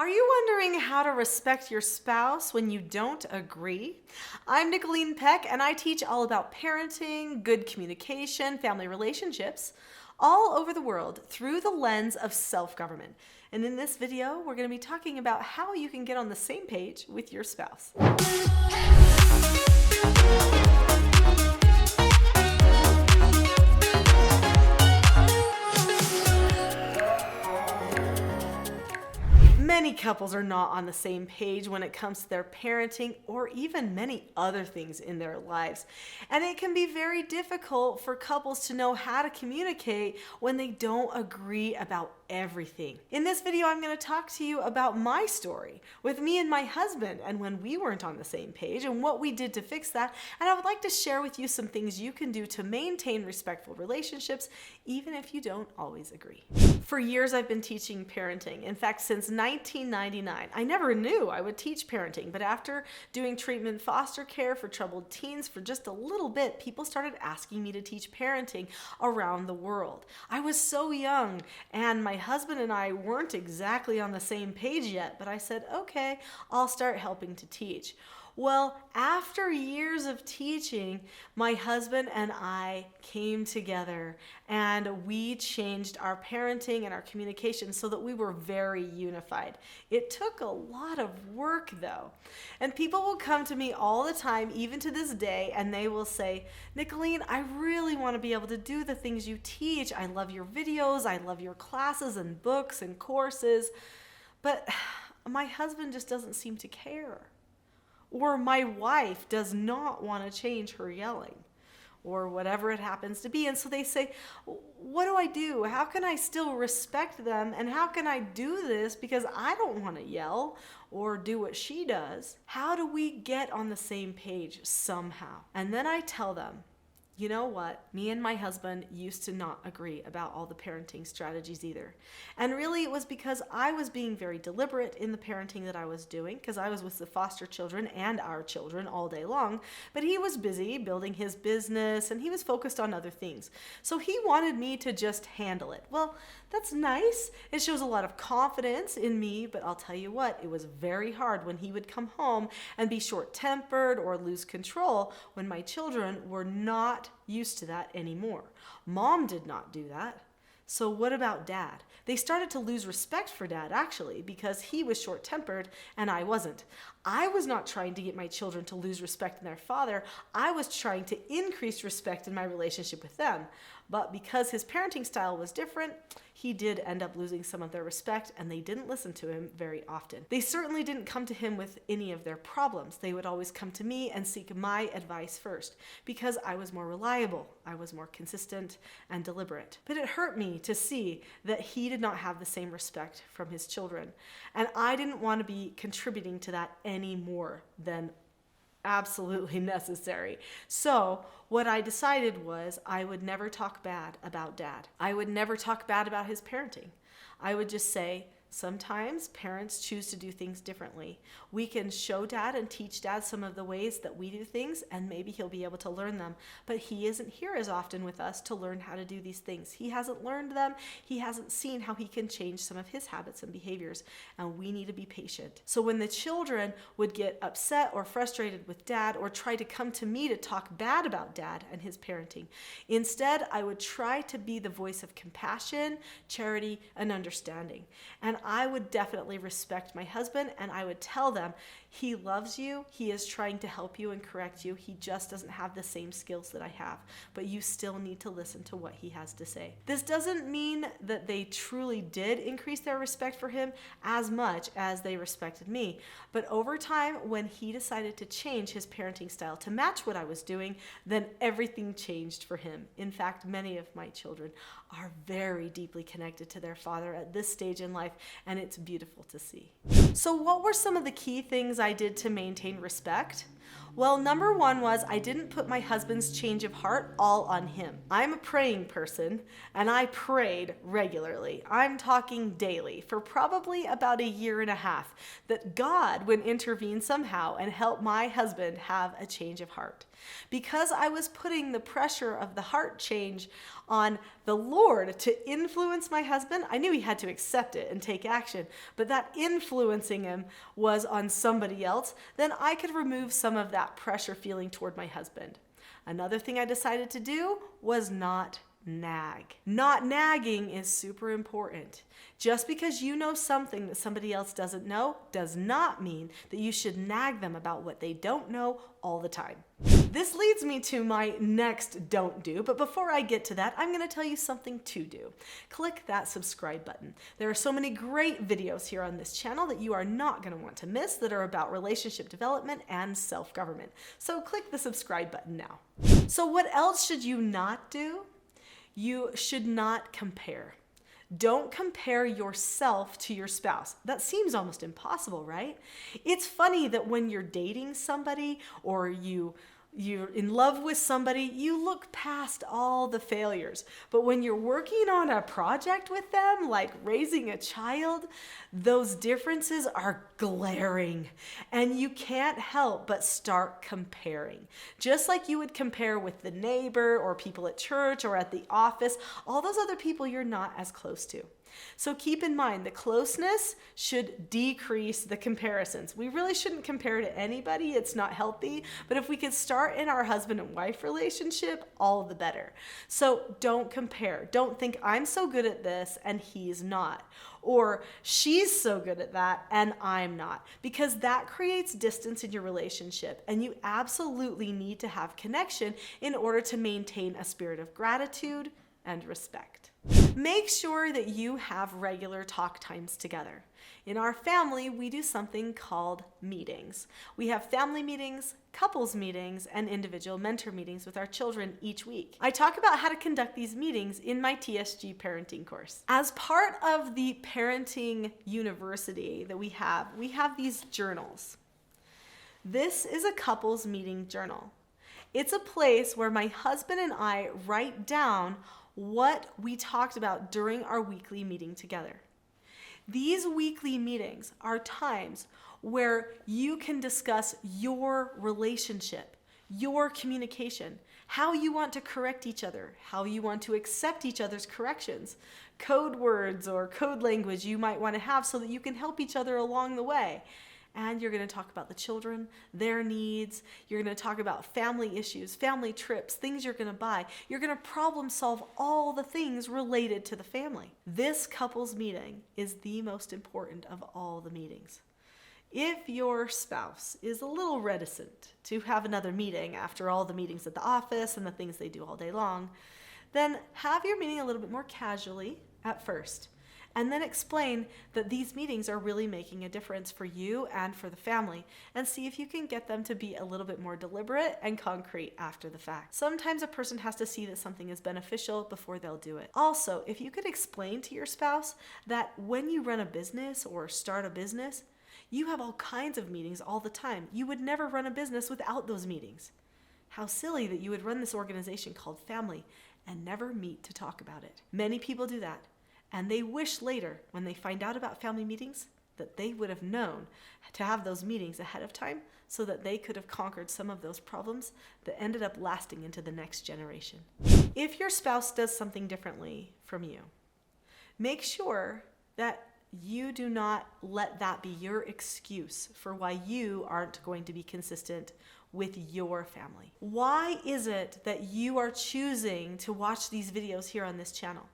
Are you wondering how to respect your spouse when you don't agree? I'm Nicholeen Peck, and I teach all about parenting, good communication, family relationships, all over the world through the lens of self-government. And in this video, we're going to be talking about how you can get on the same page with your spouse. Many couples are not on the same page when it comes to their parenting or even many other things in their lives. And it can be very difficult for couples to know how to communicate when they don't agree about everything. In this video, I'm going to talk to you about my story with me and my husband and when we weren't on the same page and what we did to fix that. And I would like to share with you some things you can do to maintain respectful relationships, even if you don't always agree. For years, I've been teaching parenting. In fact, since 1999. I never knew I would teach parenting, but after doing treatment foster care for troubled teens for just a little bit, people started asking me to teach parenting around the world. I was so young, and my husband and I weren't exactly on the same page yet, but I said, okay, I'll start helping to teach. Well, after years of teaching, my husband and I came together and we changed our parenting and our communication so that we were very unified. It took a lot of work though. And people will come to me all the time, even to this day, and they will say, Nicholeen, I really want to be able to do the things you teach. I love your videos. I love your classes and books and courses, but my husband just doesn't seem to care. Or my wife does not want to change her yelling, or whatever it happens to be. And so they say, what do I do? How can I still respect them? And how can I do this because I don't want to yell or do what she does? How do we get on the same page somehow? And then I tell them, you know what? Me and my husband used to not agree about all the parenting strategies either. And really it was because I was being very deliberate in the parenting that I was doing, because I was with the foster children and our children all day long, but he was busy building his business and he was focused on other things. So he wanted me to just handle it. Well, that's nice. It shows a lot of confidence in me, but I'll tell you what, it was very hard when he would come home and be short-tempered or lose control when my children were not used to that anymore. Mom did not do that. So what about Dad? They started to lose respect for Dad, actually, because he was short-tempered and I wasn't. I was not trying to get my children to lose respect in their father. I was trying to increase respect in my relationship with them. But because his parenting style was different, he did end up losing some of their respect, and they didn't listen to him very often. They certainly didn't come to him with any of their problems. They would always come to me and seek my advice first, because I was more reliable, I was more consistent and deliberate. But it hurt me to see that he did not have the same respect from his children, and I didn't want to be contributing to that any more than absolutely necessary. So what I decided was I would never talk bad about Dad. I would never talk bad about his parenting. I would just say, sometimes parents choose to do things differently. We can show Dad and teach Dad some of the ways that we do things, and maybe he'll be able to learn them. But he isn't here as often with us to learn how to do these things. He hasn't learned them. He hasn't seen how he can change some of his habits and behaviors, and we need to be patient. So when the children would get upset or frustrated with Dad or try to come to me to talk bad about Dad and his parenting, instead I would try to be the voice of compassion, charity, and understanding. And I would definitely respect my husband, and I would tell them, he loves you, he is trying to help you and correct you, he just doesn't have the same skills that I have, but you still need to listen to what he has to say. This doesn't mean that they truly did increase their respect for him as much as they respected me, but over time, when he decided to change his parenting style to match what I was doing, then everything changed for him. In fact, many of my children are very deeply connected to their father at this stage in life, and it's beautiful to see. So what were some of the key things I did to maintain respect? Well, number one was I didn't put my husband's change of heart all on him. I'm a praying person, and I prayed regularly. I'm talking daily for probably about a year and a half that God would intervene somehow and help my husband have a change of heart. Because I was putting the pressure of the heart change on the Lord to influence my husband, I knew he had to accept it and take action, but that influencing him was on somebody else, then I could remove some of that pressure feeling toward my husband. Another thing I decided to do was not nag. Not nagging is super important. Just because you know something that somebody else doesn't know does not mean that you should nag them about what they don't know all the time. This leads me to my next don't do, but before I get to that, I'm going to tell you something to do. Click that subscribe button. There are so many great videos here on this channel that you are not going to want to miss that are about relationship development and self-government. So click the subscribe button now. So what else should you not do? You should not compare. Don't compare yourself to your spouse. That seems almost impossible, right? It's funny that when you're dating somebody or you're in love with somebody, you look past all the failures. But when you're working on a project with them, like raising a child, those differences are glaring. And you can't help but start comparing. Just like you would compare with the neighbor or people at church or at the office, all those other people you're not as close to. So keep in mind, the closeness should decrease the comparisons. We really shouldn't compare to anybody. It's not healthy. But if we could start in our husband and wife relationship, all the better. So don't compare. Don't think I'm so good at this and he's not. Or she's so good at that and I'm not. Because that creates distance in your relationship. And you absolutely need to have connection in order to maintain a spirit of gratitude and respect. Make sure that you have regular talk times together. In our family, we do something called meetings. We have family meetings, couples meetings, and individual mentor meetings with our children each week. I talk about how to conduct these meetings in my TSG parenting course. As part of the parenting university that we have these journals. This is a couples meeting journal. It's a place where my husband and I write down what we talked about during our weekly meeting together. These weekly meetings are times where you can discuss your relationship, your communication, how you want to correct each other, how you want to accept each other's corrections, code words or code language you might want to have so that you can help each other along the way. And you're going to talk about the children, their needs. You're going to talk about family issues, family trips, things you're going to buy. You're going to problem solve all the things related to the family. This couples meeting is the most important of all the meetings. If your spouse is a little reticent to have another meeting after all the meetings at the office and the things they do all day long, then have your meeting a little bit more casually at first. And then explain that these meetings are really making a difference for you and for the family, and see if you can get them to be a little bit more deliberate and concrete after the fact. Sometimes a person has to see that something is beneficial before they'll do it. Also, if you could explain to your spouse that when you run a business or start a business, you have all kinds of meetings all the time. You would never run a business without those meetings. How silly that you would run this organization called family and never meet to talk about it. Many people do that. And they wish later, when they find out about family meetings, that they would have known to have those meetings ahead of time so that they could have conquered some of those problems that ended up lasting into the next generation. If your spouse does something differently from you, make sure that you do not let that be your excuse for why you aren't going to be consistent with your family. Why is it that you are choosing to watch these videos here on this channel?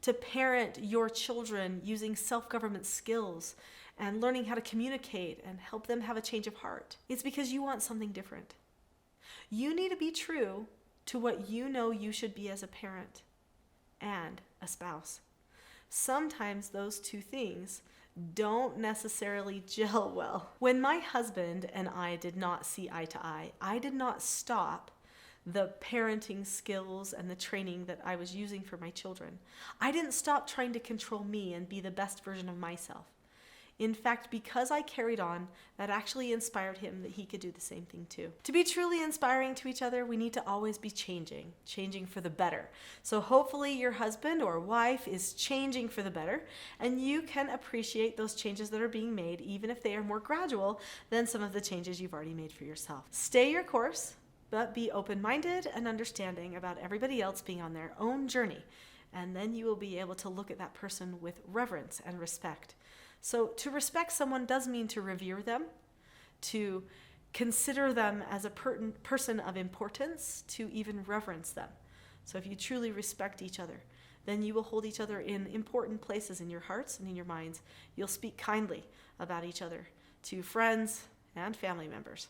To parent your children using self-government skills and learning how to communicate and help them have a change of heart. It's because you want something different. You need to be true to what you know you should be as a parent and a spouse. Sometimes those two things don't necessarily gel well. When my husband and I did not see eye to eye, I did not stop the parenting skills and the training that I was using for my children. I didn't stop trying to control me and be the best version of myself. In fact, because I carried on, that actually inspired him that he could do the same thing too. To be truly inspiring to each other, we need to always be changing for the better. So hopefully your husband or wife is changing for the better, and you can appreciate those changes that are being made, even if they are more gradual than some of the changes you've already made for yourself. Stay your course, but be open-minded and understanding about everybody else being on their own journey. And then you will be able to look at that person with reverence and respect. So to respect someone does mean to revere them, to consider them as a person of importance, to even reverence them. So if you truly respect each other, then you will hold each other in important places in your hearts and in your minds. You'll speak kindly about each other to friends and family members.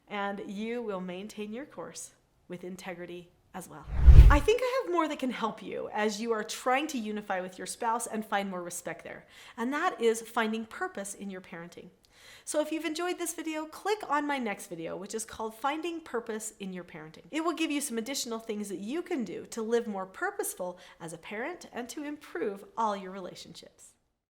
And you will maintain your course with integrity as well. I think I have more that can help you as you are trying to unify with your spouse and find more respect there. And that is finding purpose in your parenting. So if you've enjoyed this video, click on my next video, which is called Finding Purpose in Your Parenting. It will give you some additional things that you can do to live more purposeful as a parent and to improve all your relationships.